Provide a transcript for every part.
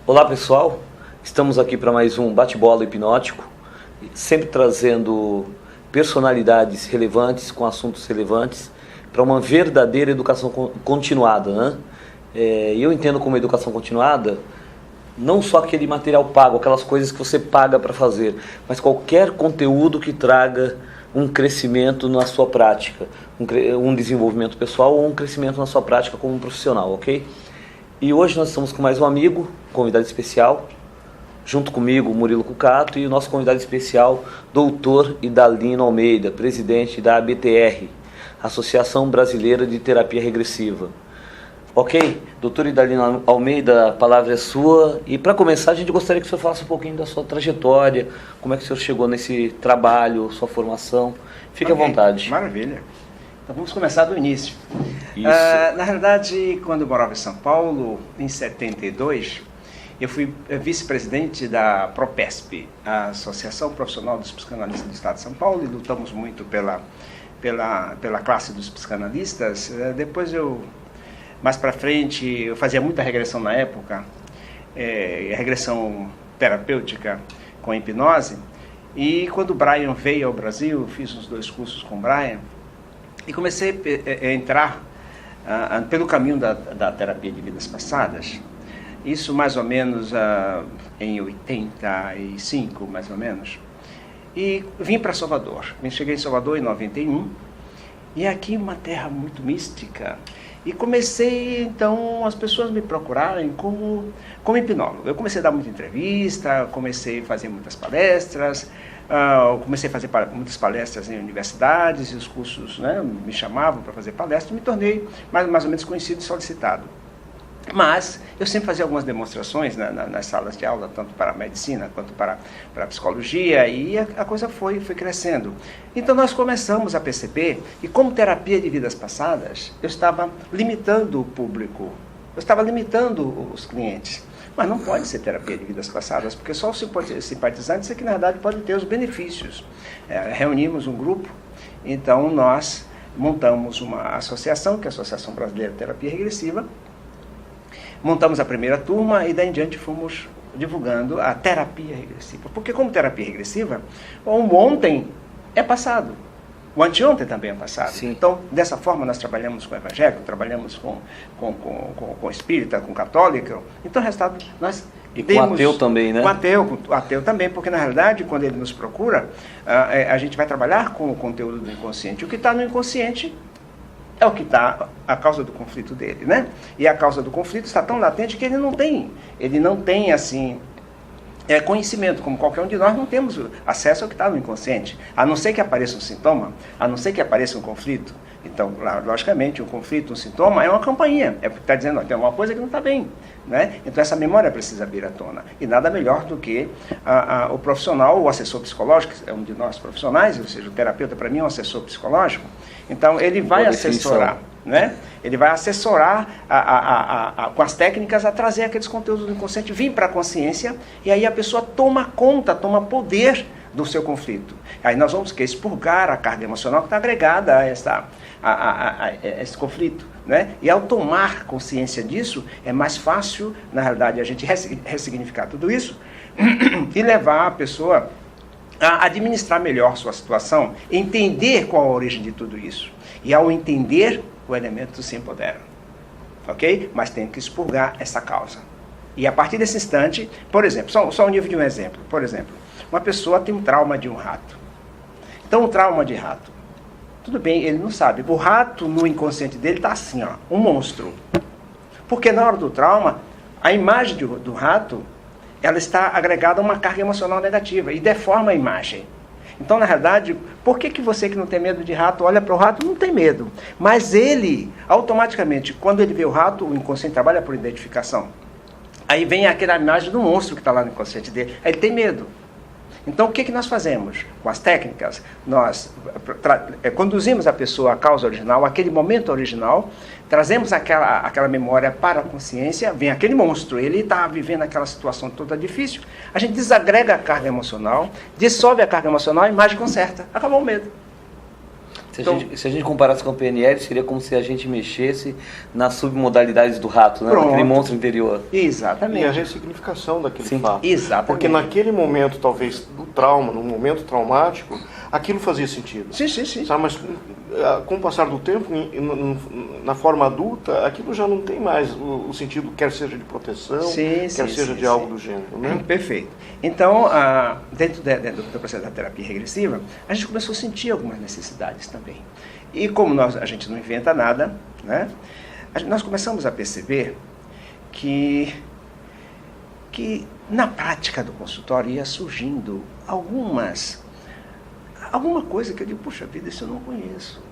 Olá pessoal, estamos aqui para mais um bate-bola hipnótico, sempre trazendo personalidades relevantes com assuntos relevantes para uma verdadeira educação continuada, né? Eu entendo como educação continuada não só aquele material pago, aquelas coisas que você paga para fazer, mas qualquer conteúdo que traga um crescimento na sua prática, um desenvolvimento pessoal ou um crescimento na sua prática como um profissional, ok? E hoje nós estamos com mais um amigo, convidado especial, junto comigo, Murilo Cucato, e o nosso convidado especial, Dr. Idalino Almeida, presidente da ABTR, Associação Brasileira de Terapia Regressiva. Ok? Dr. Idalino Almeida, a palavra é sua. E para começar, a gente gostaria que o senhor falasse um pouquinho da sua trajetória, como é que o senhor chegou nesse trabalho, sua formação. Fique à vontade. Maravilha. Então vamos começar do início. Isso. Na realidade, quando eu morava em São Paulo, em 72, eu fui vice-presidente da PROPESP, a Associação Profissional dos Psicanalistas do Estado de São Paulo, e lutamos muito pela classe dos psicanalistas. Depois mais para frente, eu fazia muita regressão na época, regressão terapêutica com hipnose, e quando o Brian veio ao Brasil, eu fiz os 2 cursos com o Brian, e comecei a entrar pelo caminho da terapia de vidas passadas. Isso mais ou menos em 85, mais ou menos. E vim para Salvador. Cheguei em Salvador em 91. E aqui uma terra muito mística. E comecei, então, as pessoas me procurarem como hipnólogo. Eu comecei a dar muita entrevista, comecei a fazer muitas palestras, comecei a fazer muitas palestras em universidades, e os cursos, né, me chamavam para fazer palestras, me tornei mais ou menos conhecido e solicitado. Mas eu sempre fazia algumas demonstrações nas salas de aula, tanto para a medicina quanto para a psicologia, e a coisa foi crescendo. Então nós começamos a perceber que, como terapia de vidas passadas, eu estava limitando o público, eu estava limitando os clientes. Mas não pode ser terapia de vidas passadas, porque só os simpatizantes é que, na verdade, podem ter os benefícios. Reunimos um grupo, então nós montamos uma associação, que é a Associação Brasileira de Terapia Regressiva. Montamos a primeira turma e daí em diante fomos divulgando a terapia regressiva. Porque como terapia regressiva, o ontem é passado, o anteontem também é passado. Sim. Então, dessa forma, nós trabalhamos com evangélico, trabalhamos com espírita, com católico. Então, o resultado, nós E com ateu também, né? Com ateu também, porque na realidade, quando ele nos procura, a gente vai trabalhar com o conteúdo do inconsciente. O que está no inconsciente é o que está a causa do conflito dele, né? E a causa do conflito está tão latente que ele não tem assim, conhecimento, como qualquer um de nós não temos acesso ao que está no inconsciente, a não ser que apareça um sintoma, a não ser que apareça um conflito. Então, logicamente, um conflito, um sintoma é uma campainha, é porque está dizendo, tem alguma coisa que não está bem, né? Então essa memória precisa vir à tona, e nada melhor do que o profissional, o assessor psicológico, que é um de nós profissionais, ou seja, o terapeuta para mim é um assessor psicológico. Então ele vai assessorar, né? Ele vai assessorar com as técnicas a trazer aqueles conteúdos do inconsciente, vir para a consciência, e aí a pessoa toma conta, toma poder do seu conflito. Aí nós vamos expurgar a carga emocional que está agregada a esse conflito, né? E ao tomar consciência disso, é mais fácil, na realidade, a gente ressignificar tudo isso e levar a pessoa a administrar melhor sua situação, entender qual a origem de tudo isso. E ao entender, o elemento se empodera. Ok? Mas tem que expurgar essa causa. E a partir desse instante, por exemplo, só o nível de um exemplo. Por exemplo, uma pessoa tem um trauma de um rato. Então, o trauma de rato. Tudo bem, ele não sabe. O rato, no inconsciente dele, está assim, ó, um monstro. Porque na hora do trauma, a imagem do rato, ela está agregada a uma carga emocional negativa e deforma a imagem. Então, na realidade, por que você que não tem medo de rato, olha para o rato, não tem medo. Mas ele, automaticamente, quando ele vê o rato, o inconsciente trabalha por identificação. Aí vem aquela imagem do monstro que está lá no inconsciente dele. Aí ele tem medo. Então, o que nós fazemos? Com as técnicas, nós conduzimos a pessoa à causa original, àquele momento original, trazemos aquela memória para a consciência, vem aquele monstro, ele está vivendo aquela situação toda difícil, a gente desagrega a carga emocional, dissolve a carga emocional, a imagem conserta, acabou o medo. Se a gente comparasse com o PNL, seria como se a gente mexesse nas submodalidades do rato, né? Pronto. Naquele monstro interior. Exatamente. E a ressignificação daquele Sim. fato. Exatamente. Porque naquele momento, talvez, do trauma, num momento traumático, aquilo fazia sentido. Sim, sim, sim. Sabe? Mas com o passar do tempo, na forma adulta, aquilo já não tem mais o sentido, quer seja de proteção, quer seja de algo do gênero. Né? Perfeito. Então, dentro do processo da terapia regressiva, a gente começou a sentir algumas necessidades também. E como a gente não inventa nada, né, nós começamos a perceber que na prática do consultório ia surgindo alguma coisa que eu digo, puxa vida, isso eu não conheço.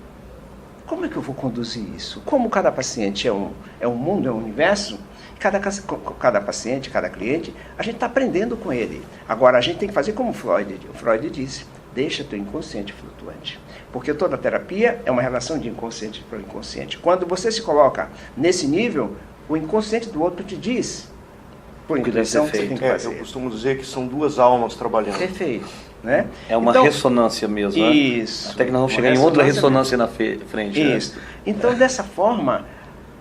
Como é que eu vou conduzir isso? Como cada paciente é um mundo, é um universo, cada paciente, cada cliente, a gente está aprendendo com ele. Agora, a gente tem que fazer como o Freud disse, deixa teu inconsciente flutuante. Porque toda terapia é uma relação de inconsciente para o inconsciente. Quando você se coloca nesse nível, o inconsciente do outro te diz, por intuição, que você tem que fazer. Eu costumo dizer que são duas almas trabalhando. Perfeito. Né? É uma ressonância mesmo, né? Isso. Até que nós vamos chegar em outra ressonância na frente. Isso. Né? Então, dessa forma,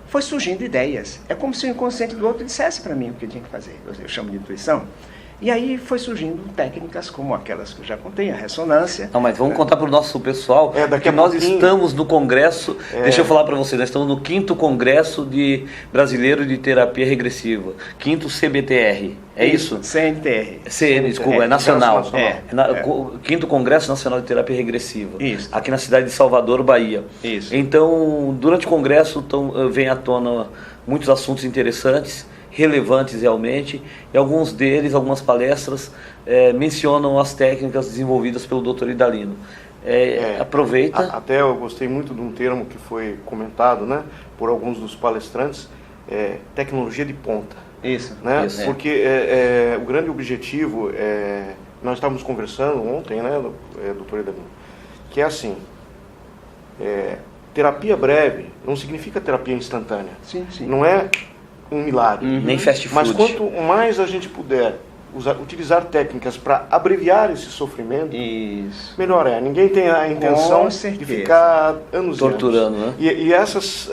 foi surgindo ideias. É como se o inconsciente do outro dissesse para mim o que eu tinha que fazer. Eu chamo de intuição. E aí foi surgindo técnicas como aquelas que eu já contei, a ressonância. Não, mas vamos contar para o nosso pessoal que nós estamos no congresso, deixa eu falar para vocês, nós estamos no 5º Congresso Brasileiro de Terapia Regressiva, 5º CBTR, é isso? CNTR. Desculpa, é nacional. 5º Congresso Nacional de Terapia Regressiva, isso. Aqui na cidade de Salvador, Bahia. Isso. Então, durante o congresso vem à tona muitos assuntos interessantes, relevantes realmente, e algumas palestras mencionam as técnicas desenvolvidas pelo Dr. Idalino. Aproveita. Até eu gostei muito de um termo que foi comentado, né, por alguns dos palestrantes, tecnologia de ponta. Isso. Né? Porque o grande objetivo, nós estávamos conversando ontem, né, Dr. Idalino, que é assim, terapia breve não significa terapia instantânea. Sim, sim. Não é um milagre. Nem fast food. Mas quanto mais a gente puder utilizar técnicas para abreviar esse sofrimento, isso, melhor é. Ninguém tem a intenção de ficar anos torturando, né? E esses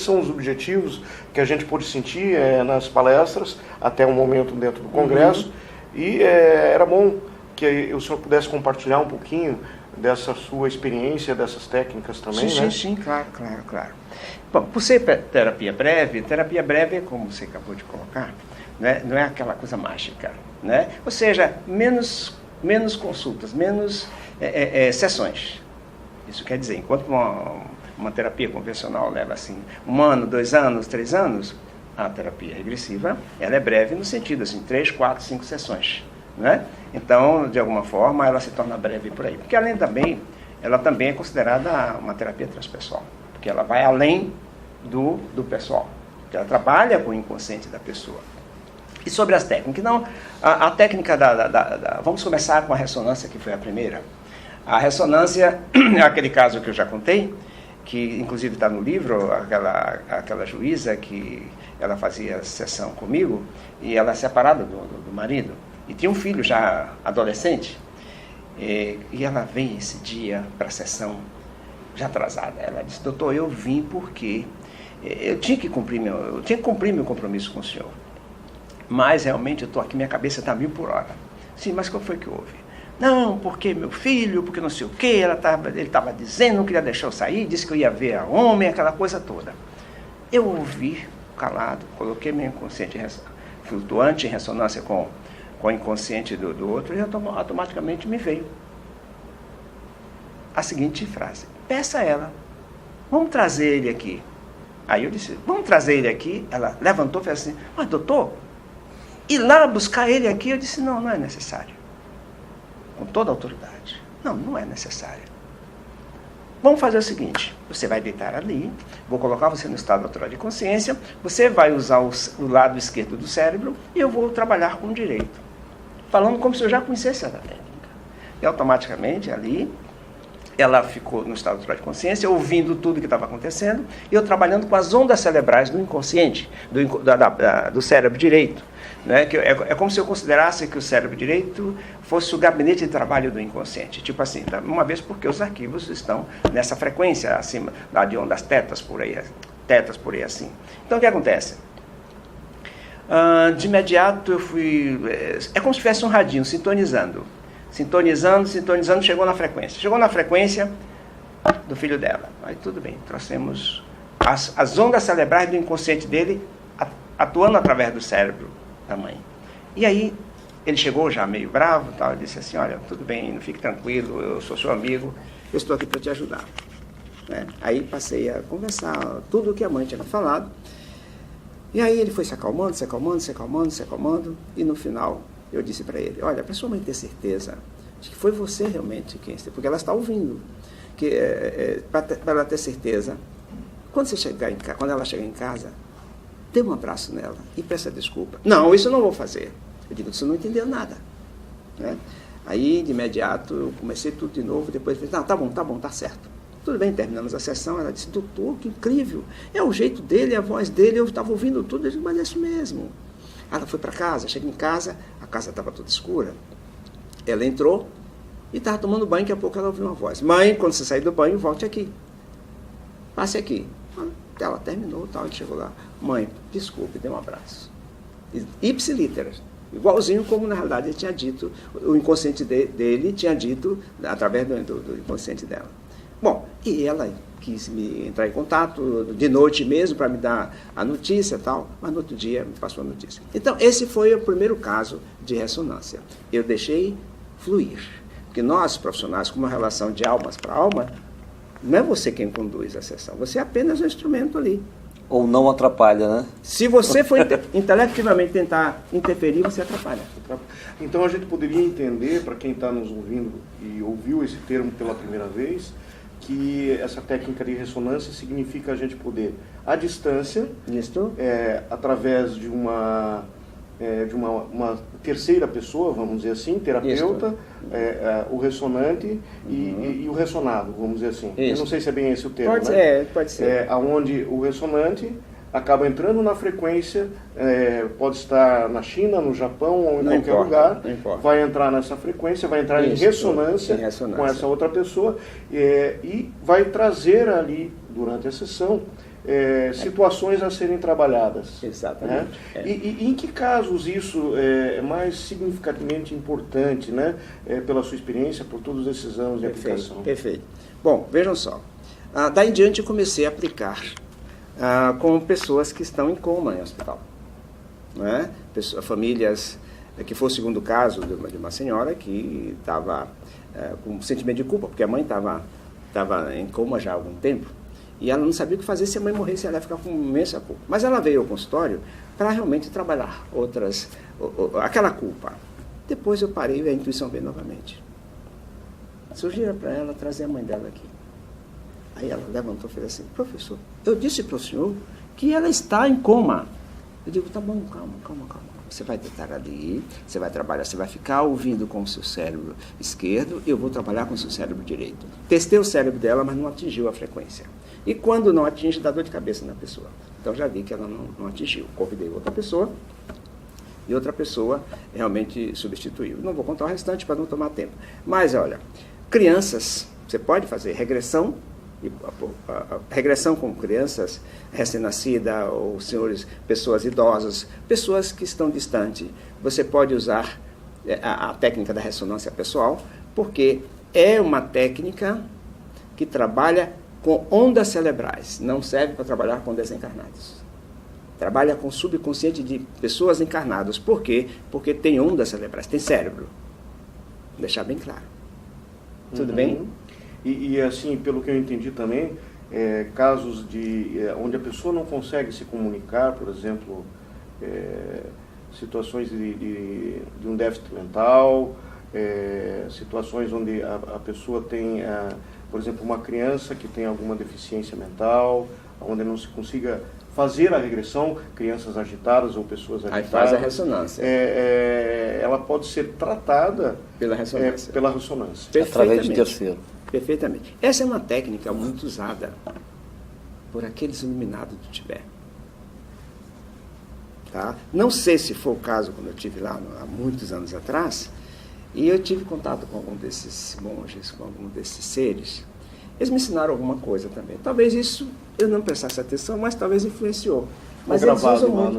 são os objetivos que a gente pôde sentir nas palestras até o momento dentro do congresso. E era bom que o senhor pudesse compartilhar um pouquinho dessa sua experiência, dessas técnicas também, sim, né? Sim, claro. Bom, por ser terapia breve, como você acabou de colocar, né, não é aquela coisa mágica, né? Ou seja, menos consultas, menos sessões. Isso quer dizer, enquanto uma terapia convencional leva assim 1 ano, 2 anos, 3 anos, a terapia regressiva ela é breve no sentido assim 3, 4, 5 sessões, né? Então, de alguma forma, ela se torna breve por aí. Porque ela também é considerada uma terapia transpessoal, porque ela vai além do pessoal, porque ela trabalha com o inconsciente da pessoa. E sobre as técnicas, então, a técnica vamos começar com a ressonância, que foi a primeira. A ressonância é aquele caso que eu já contei, que inclusive está no livro, aquela juíza que ela fazia sessão comigo, e ela é separada do marido, e tinha um filho já adolescente, e ela veio esse dia para a sessão já atrasada. Ela disse: doutor, eu vim porque eu tinha que cumprir meu compromisso com o senhor, mas realmente eu estou aqui, minha cabeça está 1000 por hora. Sim, mas qual foi que houve? Não, porque meu filho, porque não sei o quê, ele estava dizendo, não queria deixar eu sair, disse que eu ia ver a homem, aquela coisa toda. Eu ouvi calado, coloquei meu inconsciente flutuante em ressonância com o inconsciente do outro, e automaticamente me veio a seguinte frase: peça a ela, vamos trazer ele aqui. Aí eu disse: vamos trazer ele aqui. Ela levantou e fez assim: mas doutor, ir lá buscar ele aqui? Eu disse: não é necessário. Com toda a autoridade: não é necessário. Vamos fazer o seguinte: você vai deitar ali, vou colocar você no estado natural de consciência, você vai usar o lado esquerdo do cérebro e eu vou trabalhar com o direito, falando como se eu já conhecesse essa técnica. E automaticamente ali ela ficou no estado natural de consciência, ouvindo tudo que estava acontecendo, e eu trabalhando com as ondas cerebrais do inconsciente, do cérebro direito. Né? É como se eu considerasse que o cérebro direito fosse o gabinete de trabalho do inconsciente. Tipo assim, uma vez porque os arquivos estão nessa frequência acima lá de ondas tetas por aí assim. Então o que acontece? De imediato eu fui... É como se tivesse um radinho sintonizando, chegou na frequência. Chegou na frequência do filho dela. Aí tudo bem, trouxemos as ondas cerebrais do inconsciente dele atuando através do cérebro da mãe. E aí ele chegou já meio bravo, tal, e disse assim, olha, tudo bem, não fique tranquilo, eu sou seu amigo, eu estou aqui para te ajudar. Né? Aí passei a conversar tudo o que a mãe tinha falado. E aí ele foi se acalmando, e no final eu disse para ele, olha, para sua mãe ter certeza de que foi você realmente quem... Porque ela está ouvindo. Para ela ter certeza, quando ela chegar em casa, dê um abraço nela e peça desculpa. Não, isso eu não vou fazer. Eu digo, você não entendeu nada. Né? Aí, de imediato, eu comecei tudo de novo, depois eu falei, não, tá bom, tá certo. Tudo bem, terminamos a sessão, ela disse, doutor, que incrível. É o jeito dele, a voz dele, eu estava ouvindo tudo, eu disse, mas é isso mesmo. Ela foi para casa, cheguei em casa, a casa estava toda escura. Ela entrou e estava tomando banho, daqui a pouco ela ouviu uma voz. Mãe, quando você sair do banho, volte aqui. Passe aqui. Ela terminou, tal, e chegou lá. Mãe, desculpe, dê um abraço. Ipsiliter. Igualzinho como, na realidade, ele tinha dito, o inconsciente dele tinha dito, através do inconsciente dela. Bom, e ela quis me entrar em contato de noite mesmo para me dar a notícia e tal, mas no outro dia me passou a notícia. Então, esse foi o primeiro caso de ressonância. Eu deixei fluir. Porque nós, profissionais, com uma relação de almas para alma, não é você quem conduz a sessão, você é apenas um instrumento ali. Ou não atrapalha, né? Se você for intelectivamente tentar interferir, você atrapalha. Então a gente poderia entender, para quem está nos ouvindo e ouviu esse termo pela primeira vez, que essa técnica de ressonância significa a gente poder, à distância, através de uma terceira pessoa, vamos dizer assim, terapeuta, o ressonante e o ressonado, vamos dizer assim. Isso. Eu não sei se é bem esse o termo, pode ser. Onde o ressonante acaba entrando na frequência, pode estar na China, no Japão ou em qualquer lugar, vai entrar nessa frequência, vai entrar em ressonância com essa outra pessoa e vai trazer ali, durante a sessão, situações a serem trabalhadas. Exatamente. Né? E em que casos isso é mais significativamente importante, né? Pela sua experiência, por todos esses anos de aplicação? Perfeito. Bom, vejam só. Daí em diante eu comecei a aplicar com pessoas que estão em coma em hospital. Né? Famílias, que foi o segundo caso de uma senhora que estava com um sentimento de culpa, porque a mãe estava em coma já há algum tempo, e ela não sabia o que fazer. Se a mãe morresse, ela ia ficar com imensa culpa. Mas ela veio ao consultório para realmente trabalhar aquela culpa. Depois eu parei e a intuição veio novamente. Sugiro para ela trazer a mãe dela aqui. Aí ela levantou e fez assim, professor, eu disse para o senhor que ela está em coma. Eu digo, tá bom, calma. Você vai tentar ali, você vai trabalhar, você vai ficar ouvindo com o seu cérebro esquerdo e eu vou trabalhar com o seu cérebro direito. Testei o cérebro dela, mas não atingiu a frequência. E quando não atinge, dá dor de cabeça na pessoa. Então já vi que ela não atingiu. Convidei outra pessoa e outra pessoa realmente substituiu. Não vou contar o restante para não tomar tempo. Mas olha, crianças, você pode fazer regressão, regressão com crianças recém-nascidas ou pessoas idosas, pessoas que estão distantes. Você pode usar a técnica da ressonância pessoal, porque é uma técnica que trabalha com ondas cerebrais, não serve para trabalhar com desencarnados. Trabalha com o subconsciente de pessoas encarnadas. Por quê? Porque tem ondas cerebrais, tem cérebro. Vou deixar bem claro. Tudo bem? E assim, pelo que eu entendi também, casos onde a pessoa não consegue se comunicar, por exemplo, situações de um déficit mental, situações onde a pessoa tem, por exemplo, uma criança que tem alguma deficiência mental, onde não se consiga fazer a regressão, crianças agitadas ou pessoas agitadas. Aí faz a ressonância. Ela pode ser tratada pela ressonância. Pela ressonância. Através de terceiro. Perfeitamente. Essa é uma técnica muito usada por aqueles iluminados do Tibete. Tá? Não sei se foi o caso quando eu estive lá há muitos anos atrás, e eu tive contato com algum desses monges, com algum desses seres. Eles me ensinaram alguma coisa também. Talvez isso eu não prestasse atenção, mas talvez influenciou. Mas eles usam muito.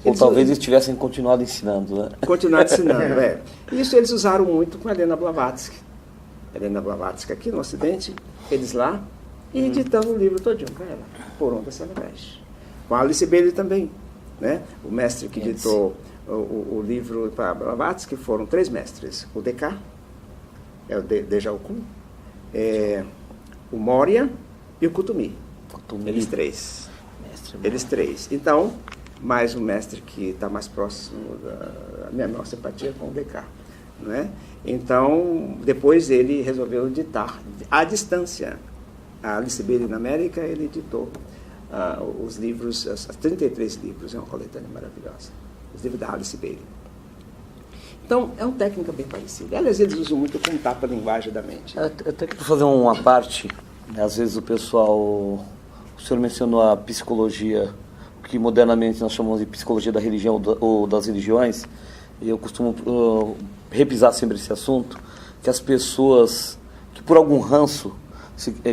Ou talvez eles tivessem continuado ensinando, né? Continuado ensinando, é. Isso eles usaram muito com a Helena Blavatsky. Helena Blavatsky aqui no Ocidente, eles lá, e editando o livro todinho para ela, Por Onde Se Navega. Com a Alice Bailey também. Né? O mestre que editou o livro para Blavatsky foram 3 mestres. O Descartes, o Dejaukun, o Moria e o Kutumi. Eles 3. Eles 3. Então, mais um mestre que está mais próximo da minha maior simpatia com o Descartes. Né? Então, depois ele resolveu editar à distância. A Alice Bailey na América, ele editou os livros, os 33 livros, é uma coletânea maravilhosa. Os livros da Alice Bailey. Então, é uma técnica bem parecida. Aliás, eles usam muito como tapa-linguagem da mente. Eu até quero fazer uma parte, né? Às vezes o pessoal, o senhor mencionou a psicologia, que modernamente nós chamamos de psicologia da religião ou das religiões, e eu costumo repisar sempre esse assunto, que as pessoas que por algum ranço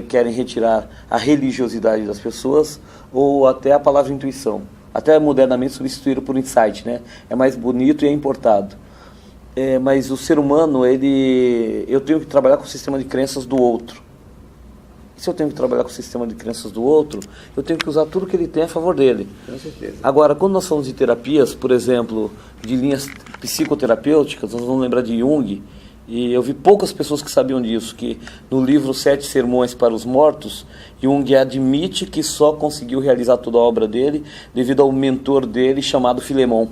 querem retirar a religiosidade das pessoas, ou até a palavra intuição. Até modernamente substituíram por insight, né? É mais bonito e é importado. Mas o ser humano, eu tenho que trabalhar com o sistema de crenças do outro. Se eu tenho que trabalhar com o sistema de crenças do outro, eu tenho que usar tudo que ele tem a favor dele. Com certeza. Agora, quando nós falamos de terapias, por exemplo, de linhas psicoterapêuticas, nós vamos lembrar de Jung. E eu vi poucas pessoas que sabiam disso, que no livro 7 Sermões para os Mortos, Jung admite que só conseguiu realizar toda a obra dele devido ao mentor dele chamado Filemon.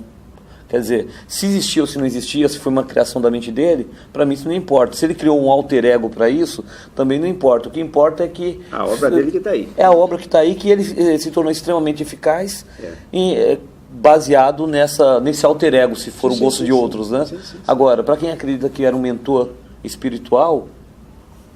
Quer dizer, se existia ou se não existia, se foi uma criação da mente dele, para mim isso não importa. Se ele criou um alter ego para isso, também não importa. O que importa é que... A obra dele que está aí. É a obra que está aí, que ele se tornou extremamente eficaz baseado nesse alter ego, se for o gosto de outros, né? Sim. Agora, para quem acredita que era um mentor espiritual,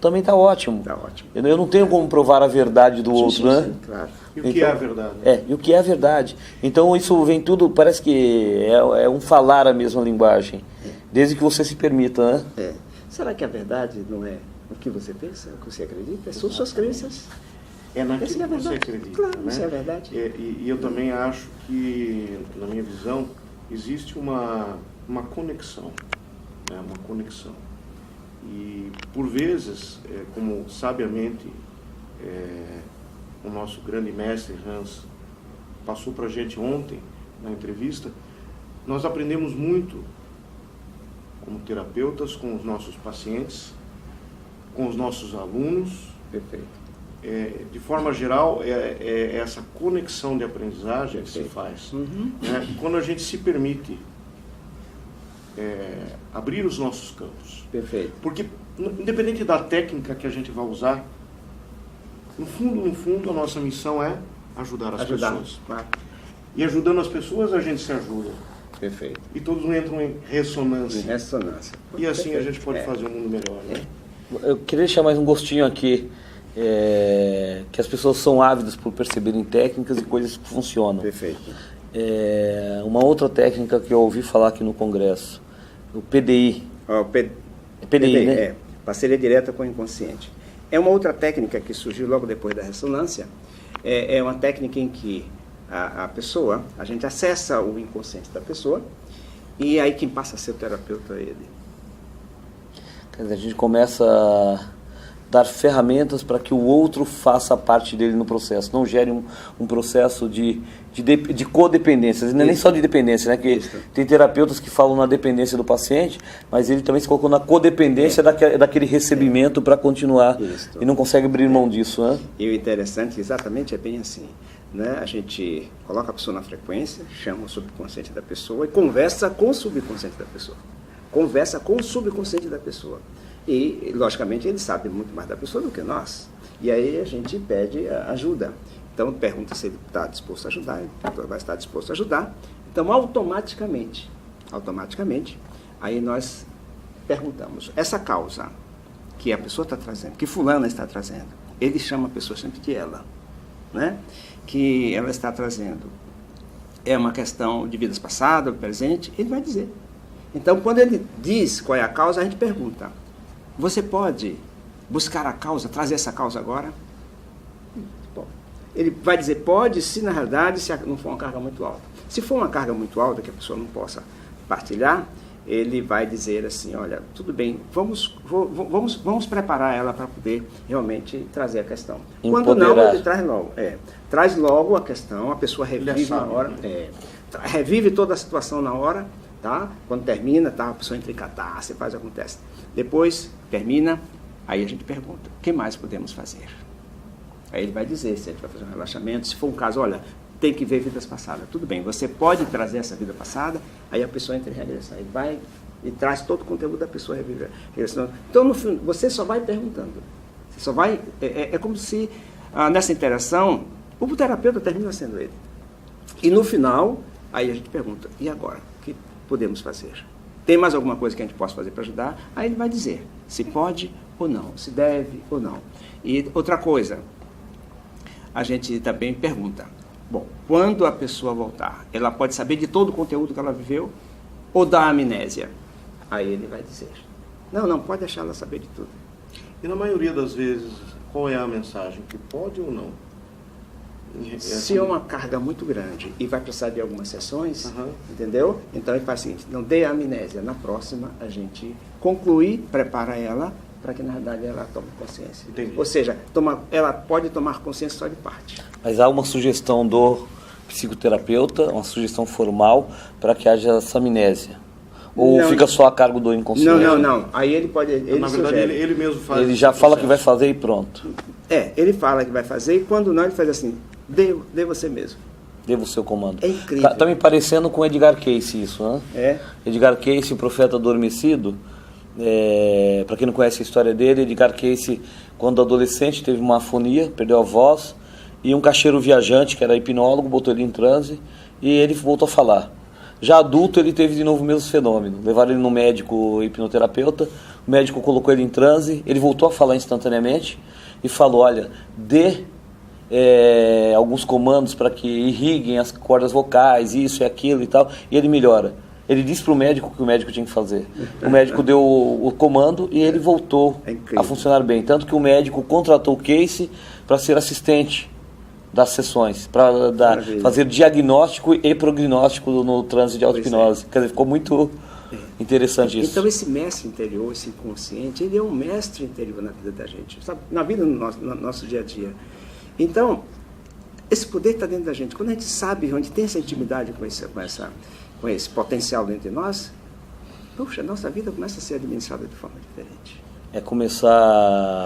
também está ótimo. Está ótimo. Eu não tenho como provar a verdade do outro, né? Sim, claro. E o que é a verdade? E o que é a verdade. Então isso vem tudo, parece que é um falar a mesma linguagem, desde que você se permita, né? Será que a verdade não é o que você pensa, o que você acredita? São suas crenças. É naquilo que você acredita. Claro, né? Isso é verdade. E eu também acho que, na minha visão, existe uma conexão. Né? Uma conexão. E, por vezes, como sabiamente o nosso grande mestre Hans passou para a gente ontem, na entrevista, nós aprendemos muito como terapeutas, com os nossos pacientes, com os nossos alunos. Perfeito. De forma geral, é essa conexão de aprendizagem que se faz. Né? Quando a gente se permite abrir os nossos campos. Perfeito. Porque, independente da técnica que a gente vai usar, no fundo, a nossa missão é ajudar as pessoas. Claro. E ajudando as pessoas, a gente se ajuda. Perfeito. E todos entram em ressonância. E assim Perfeito. a gente pode fazer um mundo melhor. Né? Eu queria deixar mais um gostinho aqui, que as pessoas são ávidas por perceberem técnicas e coisas que funcionam. Perfeito. Uma outra técnica que eu ouvi falar aqui no Congresso, o PDI. PDI, né? Parceria direta com o inconsciente. É uma outra técnica que surgiu logo depois da ressonância. É uma técnica em que a pessoa, a gente acessa o inconsciente da pessoa, e aí quem passa a ser o terapeuta é ele. Quer dizer, a gente começa a dar ferramentas para que o outro faça parte dele no processo, não gere um processo de codependência, não é nem só de dependência, né? Que tem terapeutas que falam na dependência do paciente, mas ele também se colocou na codependência daquele recebimento para continuar e não consegue abrir mão disso, né? E o interessante exatamente é bem assim, né? A gente coloca a pessoa na frequência, chama o subconsciente da pessoa e conversa com o subconsciente da pessoa. Conversa com o subconsciente da pessoa. E, logicamente, ele sabe muito mais da pessoa do que nós. E aí a gente pede ajuda. Então, pergunta se ele está disposto a ajudar, ele vai estar disposto a ajudar. Então, automaticamente, aí nós perguntamos, essa causa que a pessoa está trazendo, que fulana está trazendo, ele chama a pessoa sempre de ela, né? Que ela está trazendo é uma questão de vidas passadas, presente, ele vai dizer. Então, quando ele diz qual é a causa, a gente pergunta, você pode buscar a causa, trazer essa causa agora? Bom, ele vai dizer pode, se na realidade se não for uma carga muito alta. Se for uma carga muito alta, que a pessoa não possa partilhar, ele vai dizer assim, olha, tudo bem, vamos preparar ela para poder realmente trazer a questão. Quando não, ele traz logo. Traz logo a questão, a pessoa revive na hora, revive toda a situação na hora, tá? Quando termina, tá? A pessoa entra em catarse, faz algum teste. Depois, termina, aí a gente pergunta, o que mais podemos fazer? Aí ele vai dizer se a gente vai fazer um relaxamento, se for um caso, olha, tem que ver vidas passadas. Tudo bem, você pode trazer essa vida passada, aí a pessoa entra em regressão. Ele vai e traz todo o conteúdo da pessoa regressando. Então, no fim, você só vai perguntando. Você só vai... É como se, nessa interação, o terapeuta termina sendo ele. E no final, aí a gente pergunta, e agora? O que podemos fazer? Tem mais alguma coisa que a gente possa fazer para ajudar? Aí ele vai dizer se pode ou não, se deve ou não. E outra coisa, a gente também pergunta, bom, quando a pessoa voltar, ela pode saber de todo o conteúdo que ela viveu ou da amnésia? Aí ele vai dizer, não, pode deixar ela saber de tudo. E na maioria das vezes, qual é a mensagem? Que pode ou não? Se é uma carga muito grande e vai precisar de algumas sessões, entendeu? Então ele faz o seguinte, não dê a amnésia. Na próxima, a gente conclui, prepara ela, para que na verdade ela tome consciência. Entendi. Ou seja, ela pode tomar consciência só de parte. Mas há uma sugestão do psicoterapeuta, uma sugestão formal, para que haja essa amnésia? Ou não, fica só a cargo do inconsciente? Não. Aí ele pode... Na verdade, ele mesmo faz. Ele já fala que vai fazer e pronto. Ele fala que vai fazer e quando não, ele faz assim, dê você mesmo. Dê o seu comando. É incrível. Tá me parecendo com Edgar Cayce isso, né? Edgar Cayce, o profeta adormecido. Para quem não conhece a história dele, Edgar Cayce, quando adolescente, teve uma afonia, perdeu a voz, e um caixeiro viajante, que era hipnólogo, botou ele em transe e ele voltou a falar. Já adulto, ele teve de novo o mesmo fenômeno. Levaram ele no médico hipnoterapeuta, o médico colocou ele em transe, ele voltou a falar instantaneamente e falou, olha, dê alguns comandos para que irriguem as cordas vocais, isso e aquilo e tal, e ele melhora. Ele disse para o médico que o médico tinha que fazer. O médico deu o comando e ele voltou a funcionar bem. Tanto que o médico contratou o Cayce para ser assistente das sessões, para fazer diagnóstico e prognóstico no transe de auto-hipnose. Quer dizer, ficou muito interessante isso. Então esse mestre interior, esse inconsciente, ele é um mestre interior na vida da gente, sabe? Na vida, no nosso dia a dia. Então, esse poder está dentro da gente. Quando a gente sabe, onde tem essa intimidade com esse potencial dentro de nós, puxa, nossa vida começa a ser administrada de forma diferente. É começar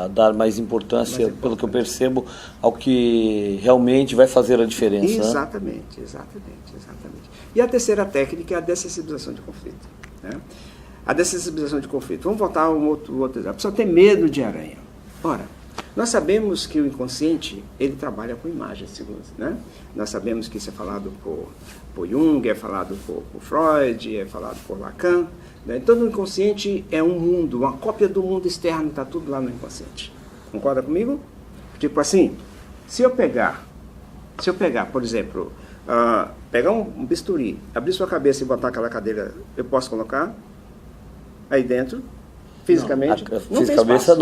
a dar mais importância, pelo que eu percebo, ao que realmente vai fazer a diferença. Exatamente. E a terceira técnica é a dessensibilização de conflito. Né? A dessensibilização de conflito. Vamos voltar a um outro exemplo. A pessoa tem medo de aranha. Ora, nós sabemos que o inconsciente, ele trabalha com imagens, segundo, né? Nós sabemos que isso é falado por Jung, é falado por Freud, é falado por Lacan. Né? Então, o inconsciente é um mundo, uma cópia do mundo externo, está tudo lá no inconsciente. Concorda comigo? Tipo assim, se eu pegar, por exemplo, pegar um bisturi, abrir sua cabeça e botar aquela cadeira, eu posso colocar aí dentro? Fisicamente, não tem espaço.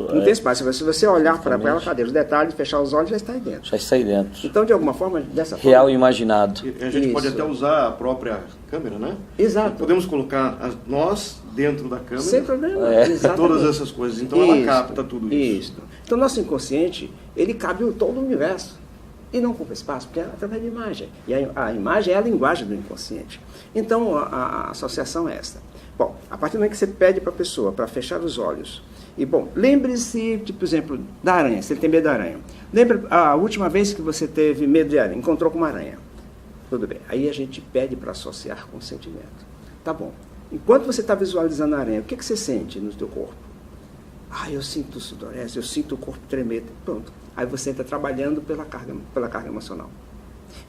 Não tem espaço. Se você olhar para aquela cadeira, os detalhes, fechar os olhos, já está aí dentro. Já está aí dentro. Então, de alguma forma, dessa forma... Real e imaginado. E a gente pode até usar a própria câmera, né? Exato. Podemos colocar nós dentro da câmera. Sem problema. Todas essas coisas. Então, ela capta tudo isso. Então, nosso inconsciente, ele cabe todo o universo. E não ocupa espaço, porque é através de imagem. E a imagem é a linguagem do inconsciente. Então, a associação é esta. Bom, a partir do momento que você pede para a pessoa para fechar os olhos, e bom, lembre-se, tipo, por exemplo, da aranha, se ele tem medo da aranha. Lembra a última vez que você teve medo de aranha, encontrou com uma aranha. Tudo bem, aí a gente pede para associar com o sentimento. Tá bom, enquanto você está visualizando a aranha, o que você sente no teu corpo? Eu sinto sudorese, eu sinto o corpo tremer, pronto. Aí você está trabalhando pela carga emocional.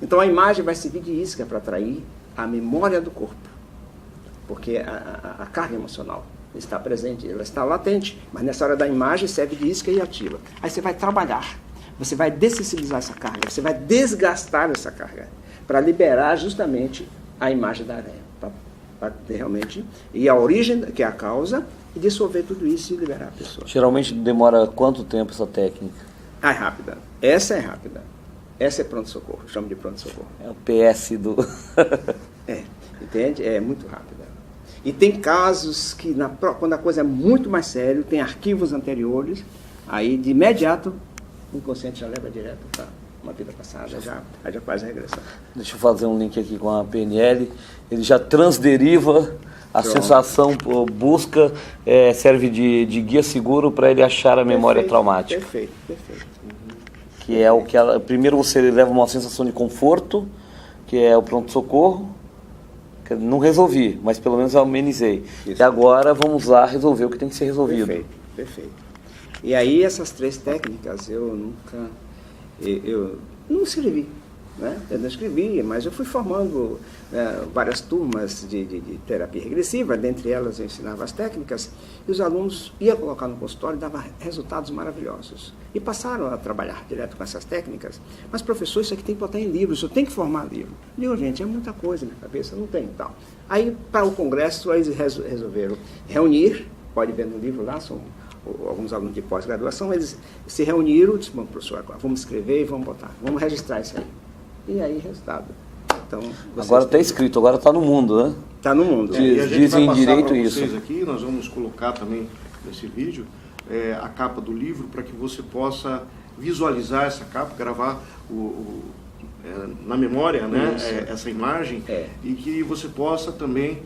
Então a imagem vai servir de isca para atrair a memória do corpo. Porque a carga emocional. está presente, ela está latente, mas nessa hora da imagem serve de isca e ativa. Aí você vai trabalhar, você vai dessensibilizar essa carga, você vai desgastar essa carga, para liberar justamente a imagem da areia, para ter realmente, e a origem, que é a causa, e dissolver tudo isso e liberar a pessoa. Geralmente demora quanto tempo essa técnica? É rápida, essa é rápida, essa é pronto-socorro, chamo de pronto-socorro. É o PS do... Entende? É muito rápida. E tem casos que, quando a coisa é muito mais séria, tem arquivos anteriores, aí de imediato o inconsciente já leva direto para uma vida passada, já faz a regressão. Deixa eu fazer um link aqui com a PNL. Ele já transderiva a sensação, busca, serve de guia seguro para ele achar a memória traumática. Perfeito. Que é o que ela... Primeiro você leva uma sensação de conforto, que é o pronto-socorro. Não resolvi, mas pelo menos eu amenizei. Isso. E agora vamos lá resolver o que tem que ser resolvido. Perfeito. E aí essas 3 técnicas eu não escrevi, né? Eu não escrevi, mas eu fui formando várias turmas de terapia regressiva, dentre elas eu ensinava as técnicas, e os alunos iam colocar no consultório e dava resultados maravilhosos. E passaram a trabalhar direto com essas técnicas. Mas, professor, isso aqui tem que botar em livro, isso tem que formar livro. Eu digo, gente, é muita coisa na minha cabeça, não tem tal. Aí, para o congresso, eles resolveram reunir, pode ver no livro lá, são alguns alunos de pós-graduação, eles se reuniram e disseram, professor, agora vamos escrever e vamos botar, vamos registrar isso aí. E aí, resultado. Então, agora está escrito, agora está no mundo, né? Está no mundo. E a gente vai passar direito para isso. Vocês aqui, nós vamos colocar também nesse vídeo a capa do livro para que você possa visualizar essa capa, gravar na memória, né, essa imagem, e que você possa também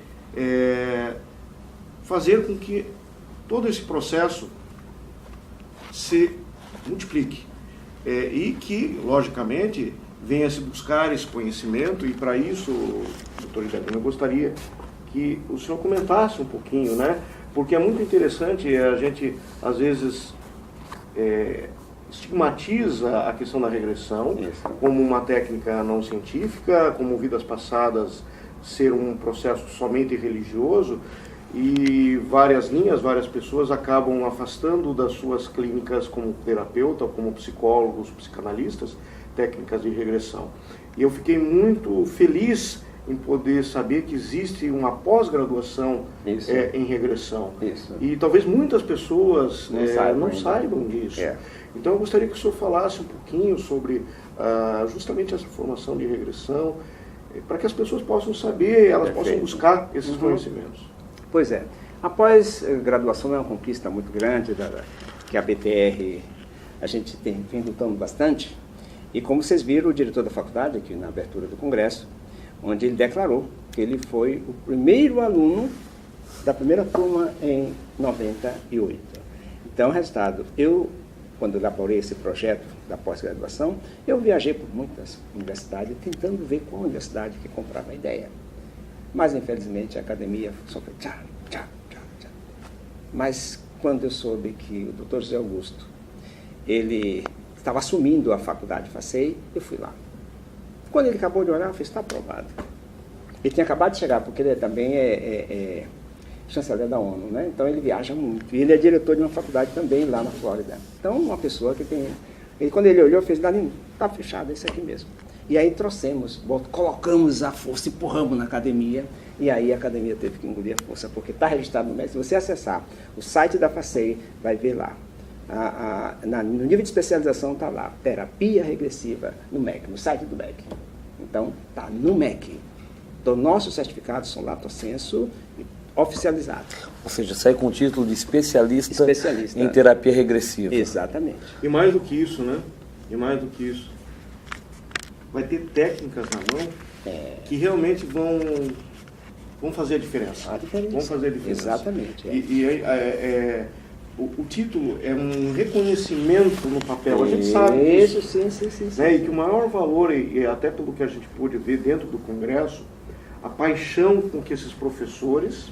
fazer com que todo esse processo se multiplique e que, logicamente, venha se buscar esse conhecimento. E para isso, doutor Idelino, eu gostaria que o senhor comentasse um pouquinho, né? Porque é muito interessante, a gente às vezes estigmatiza a questão da regressão como uma técnica não científica, como vidas passadas ser um processo somente religioso, e várias pessoas acabam afastando das suas clínicas como terapeuta, como psicólogos, psicanalistas, técnicas de regressão. E eu fiquei muito feliz em poder saber que existe uma pós-graduação em regressão. E talvez muitas pessoas não saibam disso. Então eu gostaria que o senhor falasse um pouquinho sobre justamente essa formação de regressão, para que as pessoas possam saber, elas possam buscar esses conhecimentos. Pois é. A pós-graduação é uma conquista muito grande, que a BTR, a gente vem lutando bastante. E como vocês viram, o diretor da faculdade, aqui na abertura do congresso, onde ele declarou que ele foi o primeiro aluno da primeira turma em 98. Então, resultado, quando elaborei esse projeto da pós-graduação, eu viajei por muitas universidades tentando ver qual universidade que comprava a ideia. Mas, infelizmente, a academia só foi tchá. Mas, quando eu soube que o Dr. José Augusto, ele estava assumindo a faculdade FACEI, eu fui lá. Quando ele acabou de olhar, eu falei, está aprovado. Ele tinha acabado de chegar, porque ele também é chanceler da ONU, né? Então ele viaja muito. E ele é diretor de uma faculdade também lá na Flórida. Então, uma pessoa que tem... quando ele olhou, fez, está fechado, é isso aqui mesmo. E aí trouxemos, colocamos a força, empurramos na academia, e aí a academia teve que engolir a força, porque está registrado no MEC. Se você acessar o site da FACEI, vai ver lá. No nível de especialização está lá, terapia regressiva no MEC, no site do MEC. Então, está no MEC. Então, nossos certificados são lato sensu oficializados. Ou seja, sai com o título de especialista em terapia regressiva. Exatamente. E mais do que isso, né? Vai ter técnicas na mão que realmente vão fazer a diferença. Vão fazer a diferença. Exatamente. O título é um reconhecimento no papel, a gente sabe disso. Sim. Né? E que o maior valor, e até pelo que a gente pôde ver dentro do Congresso, a paixão com que esses professores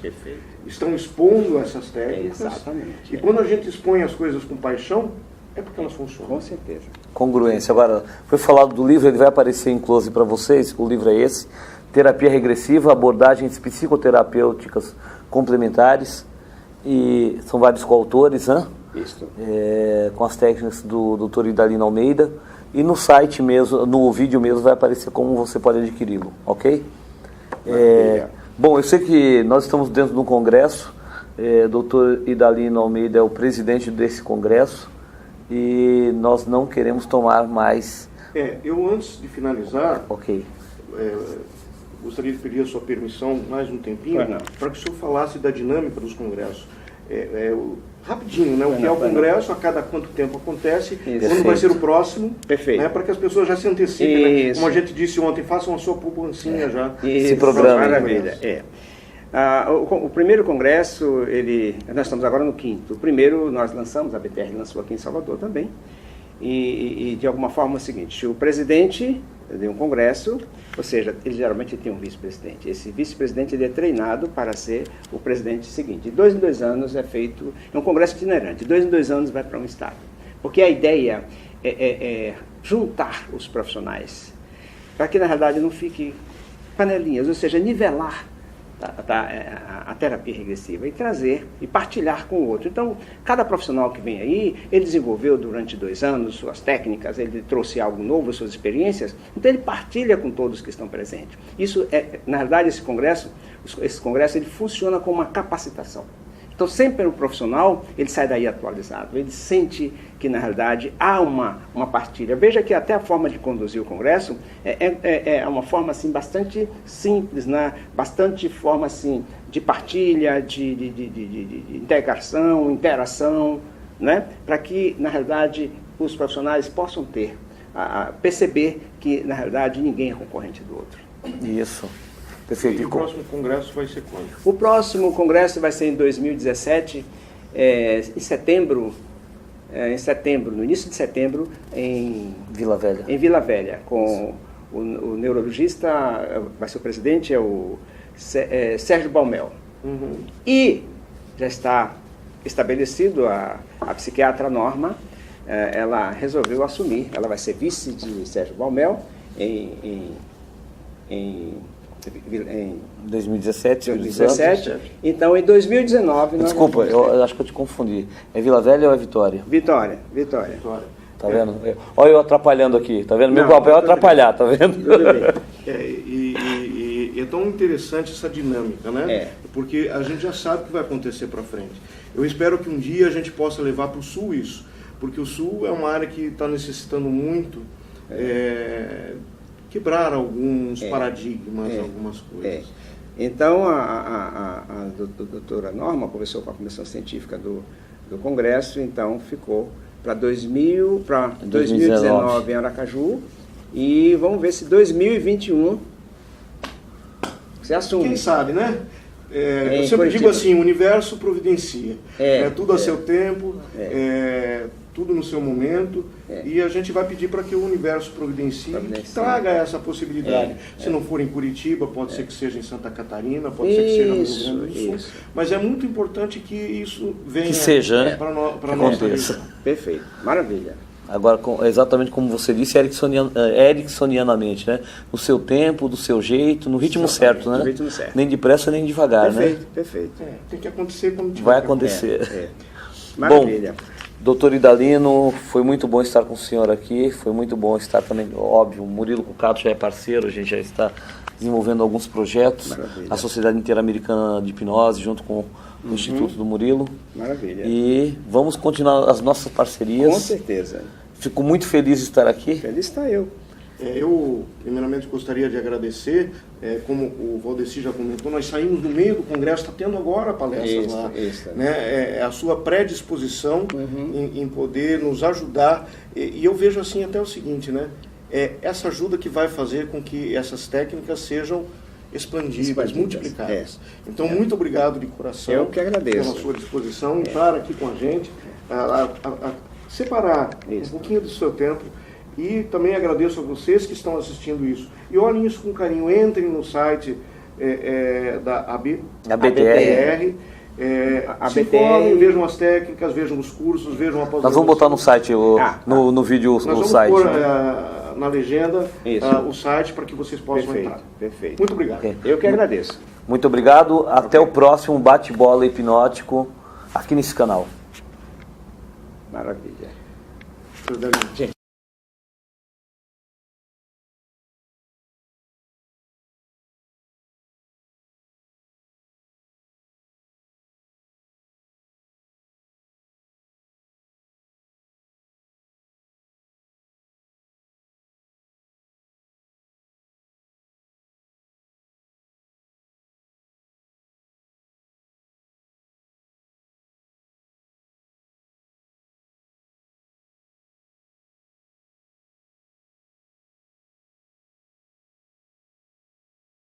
estão expondo essas técnicas. Exatamente. E quando a gente expõe as coisas com paixão, é porque elas funcionam. Com certeza. Congruência. Agora, foi falado do livro, ele vai aparecer em close para vocês, o livro é esse, Terapia Regressiva, abordagens psicoterapêuticas complementares. e são vários coautores, né? Isso. Com as técnicas do Dr. Idalino Almeida, e no site mesmo, no vídeo mesmo vai aparecer como você pode adquiri-lo, ok? Bom, eu sei que nós estamos dentro de um congresso, Dr. Idalino Almeida é o presidente desse congresso, e nós não queremos tomar mais... Eu antes de finalizar, Ok. Gostaria de pedir a sua permissão mais um tempinho, para que o senhor falasse da dinâmica dos congressos. Rapidinho, né? O que é o congresso, a cada quanto tempo acontece, quando vai ser o próximo, né? Para que as pessoas já se antecipem, né? Como a gente disse ontem, façam a sua poupancinha já. Se programa. Maravilha. O primeiro congresso, nós estamos agora no 5º. O primeiro nós lançamos, a BTR lançou aqui em Salvador também, e de alguma forma é o seguinte: o presidente de um congresso, ou seja, ele geralmente tem um vice-presidente. Esse vice-presidente ele é treinado para ser o presidente seguinte. De 2 em 2 anos é feito, é um congresso itinerante, de 2 em 2 anos vai para um estado. Porque a ideia é juntar os profissionais, para que na realidade não fique panelinhas, ou seja, nivelar a terapia regressiva e trazer e partilhar com o outro. Então, cada profissional que vem aí, ele desenvolveu durante 2 anos suas técnicas, ele trouxe algo novo, suas experiências, então ele partilha com todos que estão presentes. Isso na realidade, esse congresso ele funciona como uma capacitação. Então, sempre o profissional, ele sai daí atualizado, ele sente que, na realidade, há uma partilha. Veja que até a forma de conduzir o Congresso é uma forma, assim, bastante simples, né? Bastante forma, assim, de partilha, de integração, interação, né? Para que, na realidade, os profissionais possam perceber que, na realidade, ninguém é concorrente do outro. Isso. Perfeito. E o próximo congresso vai ser quando? O próximo congresso vai ser em 2017, em setembro, no início de setembro, em Vila Velha. Em Vila Velha, com o neurologista, vai ser o presidente, é o Sérgio Baumel. Uhum. E já está estabelecido a psiquiatra Norma, ela resolveu assumir, ela vai ser vice de Sérgio Baumel em 2017. Então, em 2019... Desculpa, eu acho que eu te confundi. É Vila Velha ou é Vitória? Vitória. Tá vendo? Olha eu atrapalhando aqui, tá vendo? Meu papel é atrapalhar, tá vendo? E é tão interessante essa dinâmica, né? Porque a gente já sabe o que vai acontecer para frente. Eu espero que um dia a gente possa levar para o Sul isso, porque o Sul é uma área que está necessitando muito quebrar alguns paradigmas, algumas coisas. Então, a doutora Norma conversou com a comissão científica do Congresso, então ficou para 2019 em Aracaju, e vamos ver se 2021 você assume. Quem sabe, né? Eu sempre digo assim, o universo providencia. Tudo a seu tempo, tudo no seu momento, e a gente vai pedir para que o universo providencie, que traga essa possibilidade. Se não for em Curitiba, pode ser que seja em Santa Catarina, pode ser que seja no Rio Grande do Sul, mas é muito importante que isso venha para a nossa região. Perfeito, maravilha. Agora, exatamente como você disse, ericksonianamente, né? No seu tempo, do seu jeito, no ritmo certo, né? No ritmo certo. Nem depressa, nem devagar, né? Perfeito. Tem que acontecer quando tiver. Vai acontecer. Maravilha. Bom, doutor Idalino, foi muito bom estar com o senhor aqui, foi muito bom estar também, óbvio, o Murilo Cucato já é parceiro, a gente já está desenvolvendo alguns projetos, a Sociedade Interamericana de Hipnose, junto com o Instituto do Murilo. Maravilha. E vamos continuar as nossas parcerias. Com certeza. Fico muito feliz de estar aqui. Feliz está eu. Eu, primeiramente, gostaria de agradecer, como o Valdeci já comentou, nós saímos no meio do Congresso, está tendo agora palestras lá, né? A sua predisposição em poder nos ajudar, e eu vejo assim até o seguinte, né? Essa ajuda que vai fazer com que essas técnicas sejam expandidas, multiplicadas. Então, muito obrigado de coração. Eu que agradeço. Pela sua disposição, estar aqui com a gente, a separar um pouquinho do seu tempo. E também agradeço a vocês que estão assistindo isso. E olhem isso com carinho, entrem no site da ABTR, se informem, vejam as técnicas, vejam os cursos, vejam a pós-graduação. Nós vamos botar no site, no vídeo, nós vamos pôr na legenda o site para que vocês possam entrar. Perfeito. Muito obrigado. Eu que agradeço. Muito obrigado. Até o próximo bate-bola hipnótico aqui nesse canal. Maravilha. Gente.